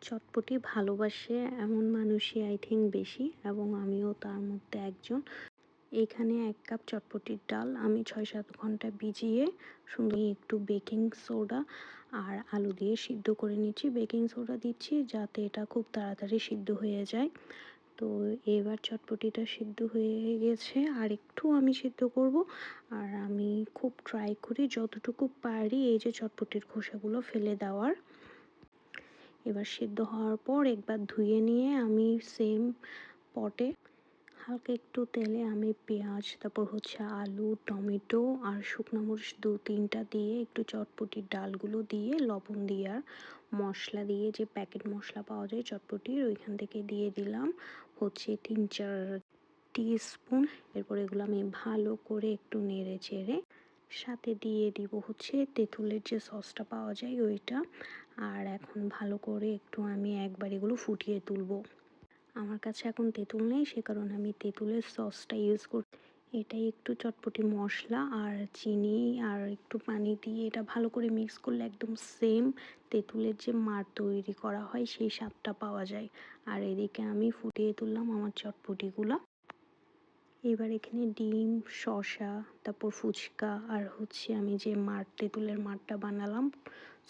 চটপটি ভালোবাসে এমন মানুষই আই থিঙ্ক বেশি, এবং আমিও তার মধ্যে একজন। এখানে ১ কাপ চটপটির ডাল আমি ৬-৭ ঘন্টা ভিজিয়ে সুন্দর একটু বেকিং সোডা আর আলু দিয়ে সিদ্ধ করে নিচ্ছি। বেকিং সোডা দিচ্ছি যাতে এটা খুব তাড়াতাড়ি সিদ্ধ হয়ে যায়। তো এবার চটপটিটা সিদ্ধ হয়ে গেছে, আর একটু আমি সিদ্ধ করব। আর আমি খুব ট্রাই করি যতটুকু পারি এই যে চটপটির খোসাগুলো ফেলে দেওয়ার। এবার সিদ্ধ হওয়ার পর একবার ধুয়ে নিয়ে আমি সেম পটে হালকা একটু তেলে আমি পেঁয়াজ, তারপর হচ্ছে আলু, টমেটো আর শুকনো মরিচ ২-৩টা দিয়ে একটু চটপটির ডালগুলো দিয়ে লবণ দিয়ে আর মশলা দিয়ে, যে প্যাকেট মশলা পাওয়া যায় চটপটির ওইখান থেকে দিয়ে দিলাম হচ্ছে ৩-৪ টিস্পুন। এরপর এগুলো আমি ভালো করে একটু নেড়ে চেড়ে সাথে দিয়ে দিব হচ্ছে তেঁতুলের যে সসটা পাওয়া যায় ওইটা। আর এখন ভালো করে একটু আমি একবার এগুলো ফুটিয়ে তুলব। আমার কাছে এখন তেঁতুল নেই, সে কারণে আমি তেঁতুলের সসটা ইউজ করছি। এটাই একটু চটপটি মশলা আর চিনি আর একটু পানি দিয়ে এটা ভালো করে মিক্স করলে একদম সেম তেঁতুলের যে মাড় তৈরি করা হয় সেই স্বাদটা পাওয়া যায়। আর এদিকে আমি ফুটিয়ে তুললাম আমার চটপটিগুলো। এবার এখানে ডিম, শসা, তারপর ফুচকা আর হচ্ছে আমি যে তেঁতুলের মাড়টা বানালাম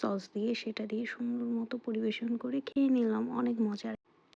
সস দিয়ে, সেটা দিয়ে সুন্দর মতো পরিবেশন করে খেয়ে নিলাম। অনেক মজার।